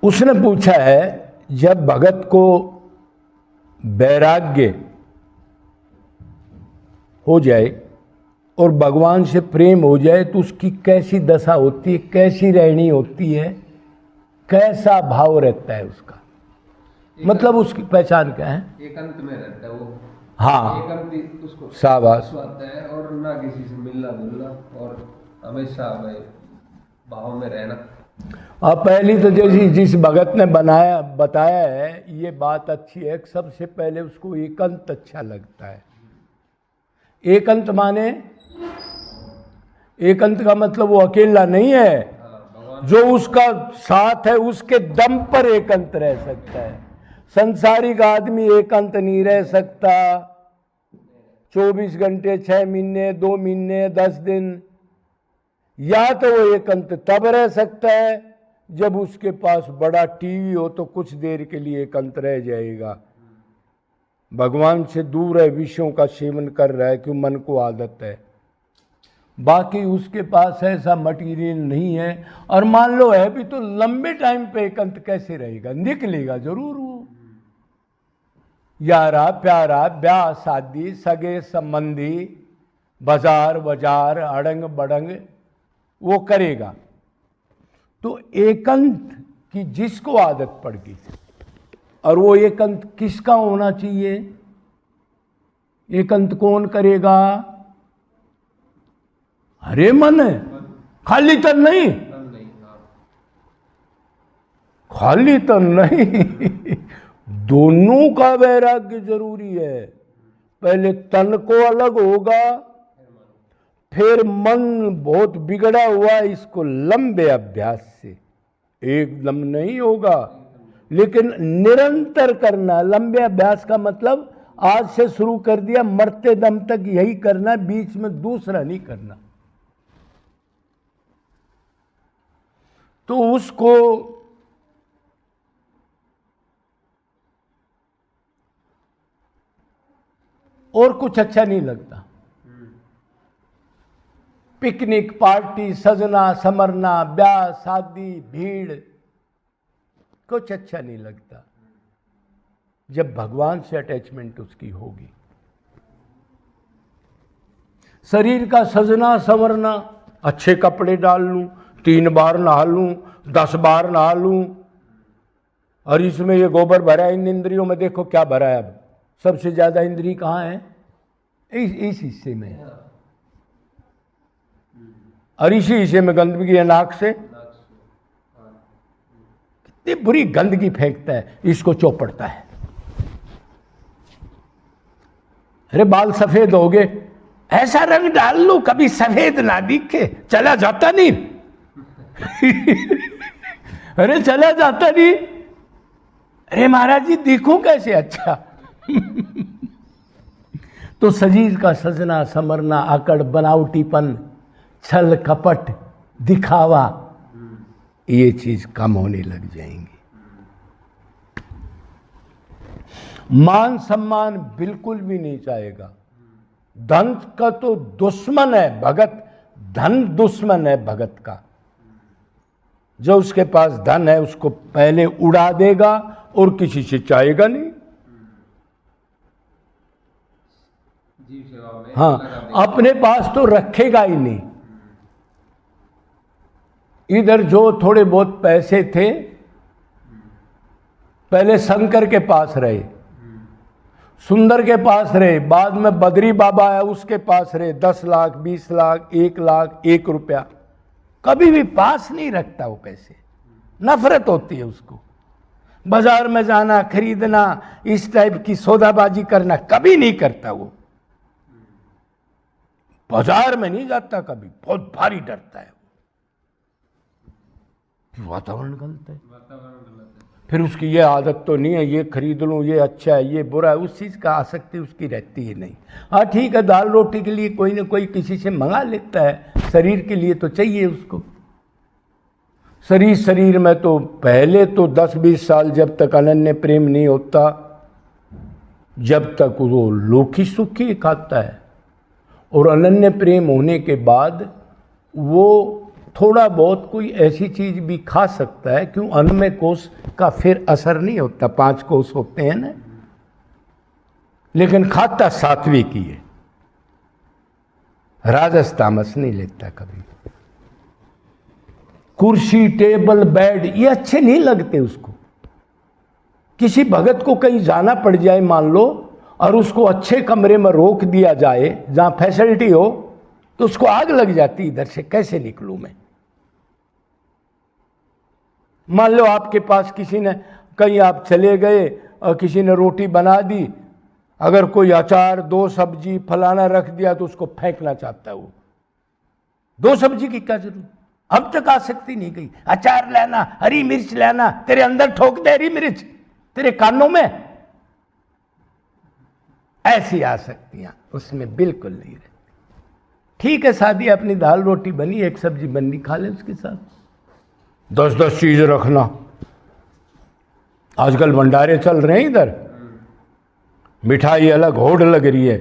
उसने पूछा है, जब भगत को वैराग्य हो जाए और भगवान से प्रेम हो जाए तो उसकी कैसी दशा होती है, कैसी रहनी होती है, कैसा भाव रहता है उसका, मतलब उसकी पहचान क्या है? एकांत में रहता है वो। हाँ, एकांत उसको शाबाश। आता है और ना किसी से मिलना जुलना और हमेशा हमें भाव में रहना। अब पहली तो जैसी जिस भगत ने बताया है ये बात अच्छी है। सबसे पहले उसको एकांत अच्छा लगता है। एकांत माने, एकांत का मतलब वो अकेला नहीं है, जो उसका साथ है उसके दम पर एकांत रह सकता है। संसारिक आदमी एकांत नहीं रह सकता 24 घंटे, 6 महीने, 2 महीने, 10 दिन। या तो वो एकांत तब रह सकता है जब उसके पास बड़ा टीवी हो तो कुछ देर के लिए एकांत रह जाएगा, भगवान से दूर है, विषयों का सेवन कर रहा है, क्यों मन को आदत है। बाकी उसके पास ऐसा मटेरियल नहीं है, और मान लो है भी तो लंबे टाइम पे एकांत कैसे रहेगा, निकलेगा जरूर वो। यारा प्यारा, ब्याह शादी, सगे संबंधी, बाजार बाजार, अड़ंग बड़ंग वो करेगा। तो एकांत की जिसको आदत पड़ गई, और वो एकांत किसका होना चाहिए? एकांत कौन करेगा? अरे मन है, खाली तन नहीं, खाली तन नहीं दोनों का वैराग्य जरूरी है। पहले तन को अलग होगा, फिर मन बहुत बिगड़ा हुआ, इसको लंबे अभ्यास से, एकदम नहीं होगा लेकिन निरंतर करना। लंबे अभ्यास का मतलब आज से शुरू कर दिया, मरते दम तक यही करना, बीच में दूसरा नहीं करना। तो उसको और कुछ अच्छा नहीं लगता। पिकनिक पार्टी, सजना समरना, ब्याह शादी, भीड़, कुछ अच्छा नहीं लगता जब भगवान से अटैचमेंट उसकी होगी। शरीर का सजना संवरना, अच्छे कपड़े डाल लूं, 3 बार नहा लूं, 10 बार नहा लूं, और इसमें ये गोबर भरा है इन इंद्रियों में। देखो क्या भरा है, अब सबसे ज्यादा इंद्री कहाँ है? इस हिस्से में, और इसी हिस्से में गंदगी है, नाक से कितनी बुरी गंदगी फेंकता है, इसको चौपड़ता है। अरे बाल सफेद हो गए, ऐसा रंग डाल लो कभी सफेद ना दिखे, चला जाता नहीं अरे चला जाता नहीं, अरे महाराज जी दिखूं कैसे अच्छा तो शरीर का सजना समरना, आकड़, बनावटीपन, छल कपट, दिखावा, ये चीज कम होने लग जाएंगी। मान सम्मान बिल्कुल भी नहीं चाहेगा। धन का तो दुश्मन है भगत, धन दुश्मन है भगत का। जो उसके पास धन है उसको पहले उड़ा देगा और किसी से चाहेगा नहीं। हाँ, अपने पास तो रखेगा ही नहीं। इधर जो थोड़े बहुत पैसे थे पहले शंकर के पास रहे, सुंदर के पास रहे, बाद में बद्री बाबा है उसके पास रहे, 10 लाख, 20 लाख, 1 लाख, 1 रुपया, कभी भी पास नहीं रखता वो पैसे। नफरत होती है उसको। बाजार में जाना, खरीदना, इस टाइप की सौदाबाजी करना कभी नहीं करता वो। बाजार में नहीं जाता कभी, बहुत भारी डरता है। वातावरण गलत है, फिर उसकी ये आदत तो नहीं है, ये खरीद लूँ, ये अच्छा है, ये बुरा है, उस चीज़ का आसक्ति उसकी रहती ही नहीं। हाँ ठीक है, दाल रोटी के लिए कोई ना कोई किसी से मंगा लेता है, शरीर के लिए तो चाहिए उसको। शरीर में तो पहले तो 10-20 साल जब तक अनन्य प्रेम नहीं होता, जब तक वो लोकी सुख ही खाता है, और अनन्य प्रेम होने के बाद वो थोड़ा बहुत कोई ऐसी चीज भी खा सकता है, क्यों अन्नमय कोष का फिर असर नहीं होता, 5 कोष होते हैं ना, लेकिन खाता सात्विक ही है, राजस तामस नहीं लेता कभी। कुर्सी टेबल बेड ये अच्छे नहीं लगते उसको। किसी भगत को कहीं जाना पड़ जाए मान लो, और उसको अच्छे कमरे में रोक दिया जाए जहां फैसिलिटी हो, तो उसको आग लग जाती, इधर से कैसे निकलूं मैं। मान लो आपके पास किसी ने, कहीं आप चले गए और किसी ने रोटी बना दी, अगर कोई अचार 2 सब्जी फलाना रख दिया तो उसको फेंकना चाहता है वो। 2 सब्जी की क्या जरूरत, अब तक आसक्ति नहीं गई। अचार लेना, हरी मिर्च लेना, तेरे अंदर ठोक दे हरी मिर्च, तेरे कानों में, ऐसी आसक्तियां उसमें बिल्कुल नहीं रहती। ठीक है, शादी अपनी दाल रोटी बनी, 1 सब्जी बनी, खा ले उसके साथ। 10-10 चीज रखना, आजकल भंडारे चल रहे हैं इधर, मिठाई अलग होड़ लग रही है,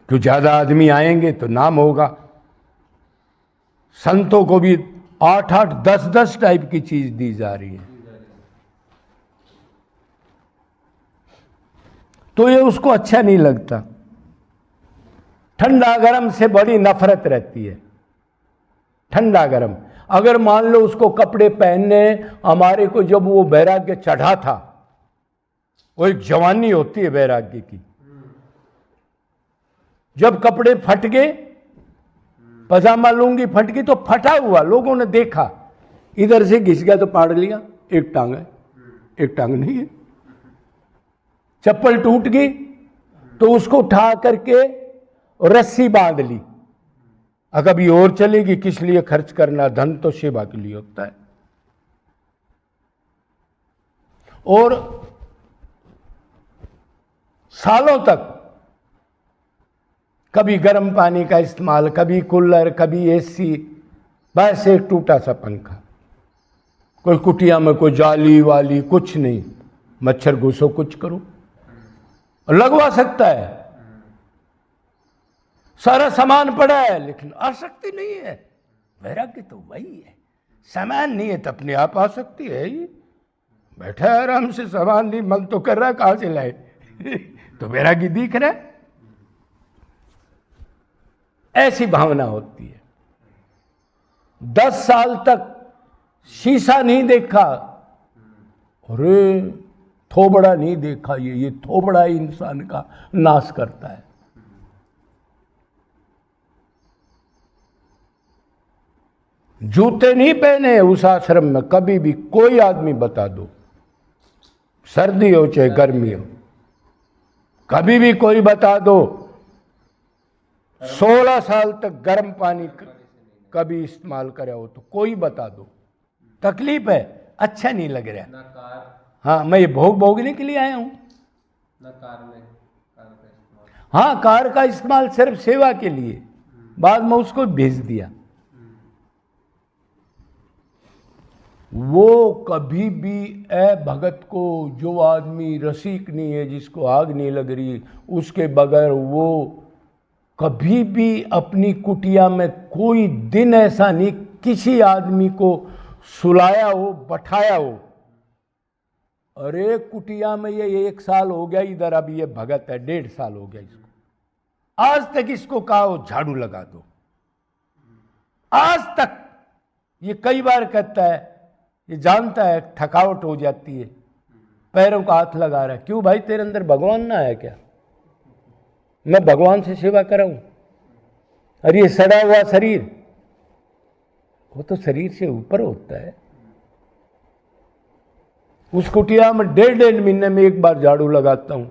क्यों ज्यादा आदमी आएंगे तो नाम होगा। संतों को भी 8-8, 10-10 टाइप की चीज दी जा रही है, तो ये उसको अच्छा नहीं लगता। ठंडा गरम से बड़ी नफरत रहती है, ठंडा गरम। अगर मान लो उसको कपड़े पहनने, हमारे को जब वो वैराग्य चढ़ा था, वो एक जवानी होती है वैराग्य की, जब कपड़े फट गए, पजामा लुंगी फट गई तो फटा हुआ लोगों ने देखा, इधर से घिस गया तो पाड़ लिया, एक टांग है, एक टांग नहीं है। चप्पल टूट गई तो उसको उठा करके रस्सी बांध ली, कभी और चलेगी, किस लिए खर्च करना, धन तो सेवा के लिए होता है। और सालों तक कभी गर्म पानी का इस्तेमाल, कभी कूलर, कभी एसी, बस एक टूटा सा पंखा, कोई कुटिया में कोई जाली वाली कुछ नहीं, मच्छर घुसो कुछ करो, लगवा सकता है, सारा सामान पड़ा है, लेकिन आसक्ति नहीं है। वैराग्य तो वही है, सामान नहीं है तो अपने आप आसक्ति है ही, बैठा है आराम से, सामान नहीं, मन तो कर रहा है कहां से लाए तो वैराग्य दिख रहा है। ऐसी भावना होती है। 10 साल तक शीशा नहीं देखा, अरे थोबड़ा नहीं देखा, ये थोबड़ा इंसान का नाश करता है। जूते नहीं पहने उस आश्रम में कभी भी, कोई आदमी बता दो, सर्दी हो चाहे गर्मी हो, कभी भी कोई बता दो, 16 साल तक गर्म पानी कभी इस्तेमाल करे हो तो कोई बता दो। तकलीफ है, अच्छा नहीं लग रहा। ना कार, हाँ, मैं ये भोगने के लिए आया हूं ना कार में कार का इस्तेमाल। हाँ, कार का इस्तेमाल सिर्फ सेवा के लिए, बाद में उसको भेज दिया। वो कभी भी भगत को, जो आदमी रसिक नहीं है, जिसको आग नहीं लग रही, उसके बगैर वो कभी भी अपनी कुटिया में कोई दिन ऐसा नहीं किसी आदमी को सुलाया हो, बैठाया हो, अरे कुटिया में ये 1 साल हो गया इधर, अभी ये भगत है, 1.5 साल हो गया इसको, आज तक इसको कहा हो झाड़ू लगा दो, आज तक। ये कई बार कहता है, ये जानता है थकावट हो जाती है, पैरों का हाथ लगा रहा है, क्यों भाई तेरे अंदर भगवान ना है क्या, मैं भगवान से सेवा कराऊं। और ये सड़ा हुआ शरीर, वो तो शरीर से ऊपर होता है। उस कुटिया में 1.5 महीने में 1 बार झाड़ू लगाता हूं,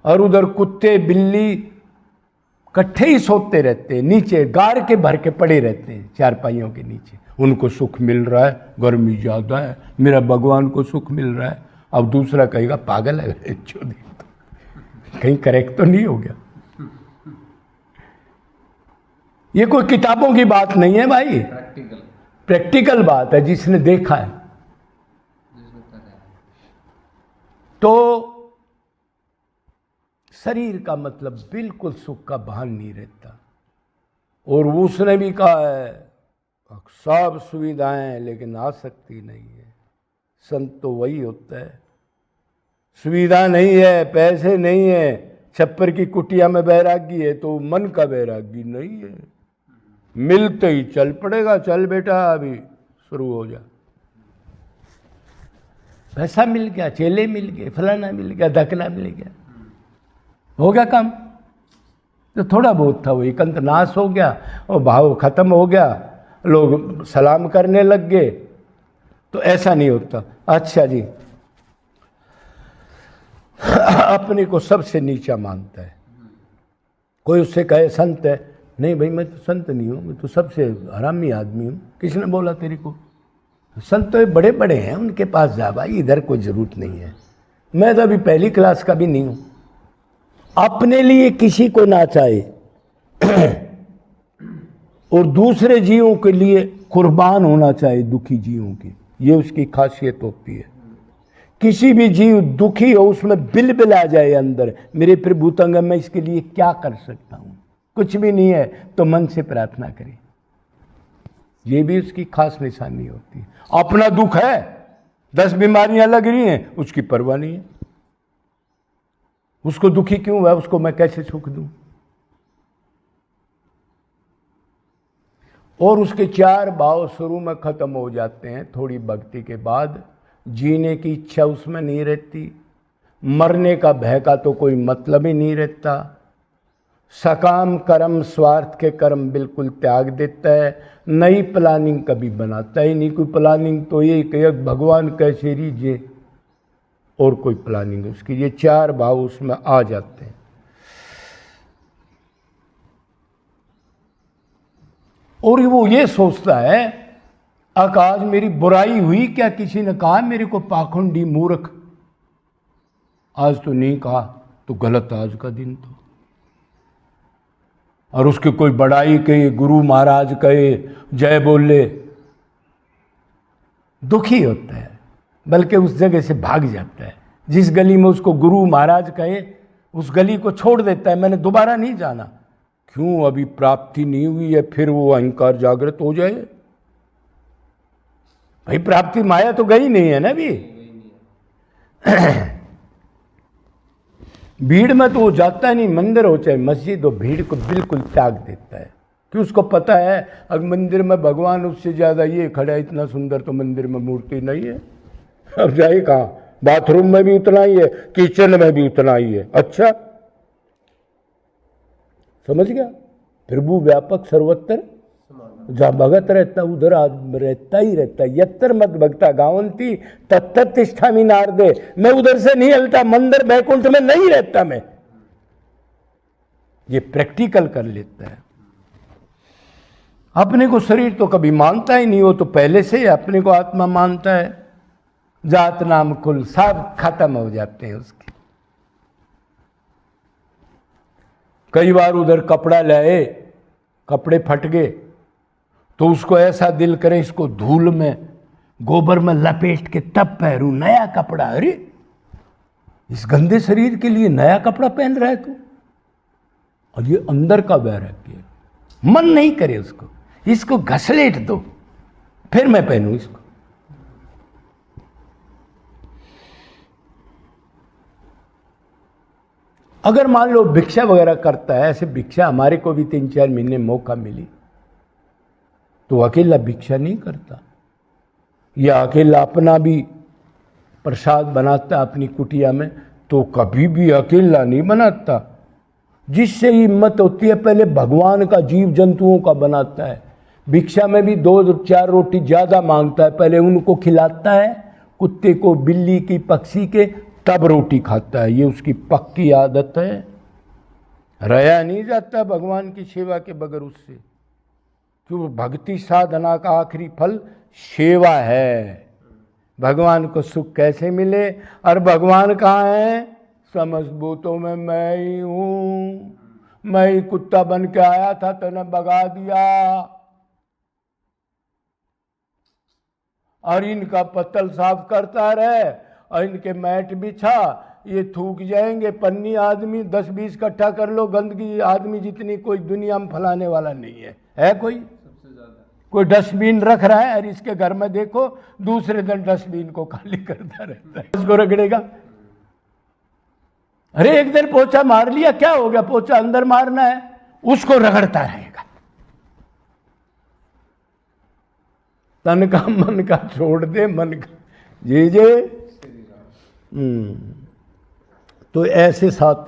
और उधर कुत्ते बिल्ली इकट्ठे ही सोते रहते हैं, नीचे गार के भर के पड़े रहते हैं चारपाइयों के नीचे। उनको सुख मिल रहा है, गर्मी ज्यादा है, मेरा भगवान को सुख मिल रहा है। अब दूसरा कहेगा पागल है, कहीं करेक्ट तो नहीं हो गया। ये कोई किताबों की बात नहीं है भाई, प्रैक्टिकल बात है, जिसने देखा है। तो शरीर का मतलब बिल्कुल सुख का भान नहीं रहता। और उसने भी कहा है, सब सुविधाएं हैं लेकिन आसक्ति नहीं है। संत तो वही होता है, सुविधा नहीं है, पैसे नहीं है, छप्पर की कुटिया में बैरागी है तो मन का बैरागी नहीं है। मिलते ही चल पड़ेगा, चल बेटा अभी शुरू हो जा। पैसा मिल गया, चेले मिल गए, फलाना मिल गया, धकना मिल गया, हो गया काम। तो थोड़ा बहुत था वो एकांत नाश हो गया और भाव खत्म हो गया, लोग सलाम करने लग गए। तो ऐसा नहीं होता। अच्छा जी, अपने को सबसे नीचा मानता है। कोई उससे कहे संत है, नहीं भाई मैं तो संत नहीं हूँ, मैं तो सबसे हरामी आदमी हूँ। किसने बोला तेरे को? संत तो बड़े बड़े हैं, उनके पास जा भाई, इधर कोई जरूरत नहीं है। मैं तो अभी पहली क्लास का भी नहीं हूँ। अपने लिए किसी को ना चाहे और दूसरे जीवों के लिए कुर्बान होना चाहिए, दुखी जीवों की, ये उसकी खासियत होती है। किसी भी जीव दुखी हो, उसमें बिलबिल आ जाए अंदर, मेरे प्रभु तंग मैं इसके लिए क्या कर सकता हूँ, कुछ भी नहीं है तो मन से प्रार्थना करें, ये भी उसकी खास निशानी होती है। अपना दुख है, 10 बीमारियां लग रही हैं, उसकी परवाह नहीं है। उसको दुखी क्यों है, उसको मैं कैसे सुख दूं? और उसके 4 भाव शुरू में खत्म हो जाते हैं। थोड़ी भक्ति के बाद जीने की इच्छा उसमें नहीं रहती, मरने का भय का तो कोई मतलब ही नहीं रहता, सकाम कर्म स्वार्थ के कर्म बिल्कुल त्याग देता है, नई प्लानिंग कभी बनाता ही नहीं। कोई प्लानिंग तो ये कि भगवान कैसे रीझे, और कोई प्लानिंग उसकी। ये 4 भाव उसमें आ जाते हैं। और वो ये सोचता है आज मेरी बुराई हुई क्या, किसी ने कहा मेरे को पाखंडी मूर्ख, आज तो नहीं कहा तो गलत आज का दिन तो। और उसकी कोई बड़ाई कहे, गुरु महाराज कहे, जय बोले, दुखी होता है, बल्कि उस जगह से भाग जाता है। जिस गली में उसको गुरु महाराज कहे उस गली को छोड़ देता है, मैंने दोबारा नहीं जाना। क्यों? अभी प्राप्ति नहीं हुई है, फिर वो अहंकार जागृत हो जाए। भाई प्राप्ति माया तो गई नहीं है ना अभी। भीड़ में तो वो जाता नहीं, मंदिर हो चाहे मस्जिद हो, भीड़ को बिल्कुल त्याग देता है। कि उसको पता है अगर मंदिर में भगवान उससे ज्यादा ये खड़ा है, इतना सुंदर तो मंदिर में मूर्ति नहीं है। अब जाए कहाँ? बाथरूम में भी उतना ही है, किचन में भी उतना ही है। अच्छा समझ गया? प्रभु व्यापक सर्वत्र, जहाँ भगत रहता उधर रहता ही रहता है। यत्र मत भगता गावंती तत्त तिष्ठामि नारदे, मैं उधर से नहीं हलता, मंदिर बैकुंठ में नहीं रहता मैं। ये प्रैक्टिकल कर लेता है। अपने को शरीर तो कभी मानता ही नहीं, हो तो पहले से ही अपने को आत्मा मानता है। जात नाम कुल सब खत्म हो जाते हैं उसके। कई बार उधर कपड़ा लाए, कपड़े फट गए तो उसको ऐसा दिल करे इसको धूल में गोबर में लपेट के तब पहरूं नया कपड़ा। अरे इस गंदे शरीर के लिए नया कपड़ा पहन रहा है तू। और ये अंदर का वैराग्य है, मन नहीं करे उसको, इसको घसलेट दो फिर मैं पहनूं इसको। अगर मान लो भिक्षा वगैरह करता है, ऐसे भिक्षा हमारे को भी 3-4 महीने मौका मिली तो अकेला भिक्षा नहीं करता, या अकेला अपना भी प्रसाद बनाता अपनी कुटिया में, तो कभी भी अकेला नहीं बनाता। जिससे हिम्मत होती है पहले भगवान का जीव जंतुओं का बनाता है। भिक्षा में भी 2-4 रोटी ज़्यादा मांगता है, पहले उनको खिलाता है, कुत्ते को, बिल्ली की, पक्षी के, तब रोटी खाता है। ये उसकी पक्की आदत है। रहा नहीं जाता भगवान की सेवा के बगैर उससे, क्यों? भक्ति साधना का आखिरी फल सेवा है। भगवान को सुख कैसे मिले? और भगवान कहाँ है? समस्त भूतों में मैं ही हूं। मैं ही कुत्ता बन के आया था, तूने भगा दिया। और इनका पत्तल साफ करता रहे और इनके मैट बिछा, ये थूक जाएंगे। पन्नी आदमी 10-20 इकट्ठा कर लो, गंदगी आदमी जितनी कोई दुनिया में फैलाने वाला नहीं है। है कोई? कोई डस्टबिन रख रहा है और इसके घर में देखो दूसरे दिन डस्टबिन को खाली करता रहता है, उसको रगड़ेगा। अरे एक दिन पोछा मार लिया, क्या हो गया, पोछा अंदर मारना है, उसको रगड़ता रहेगा। तन का मन का छोड़ दे, मन का जे जे। तो ऐसे साथ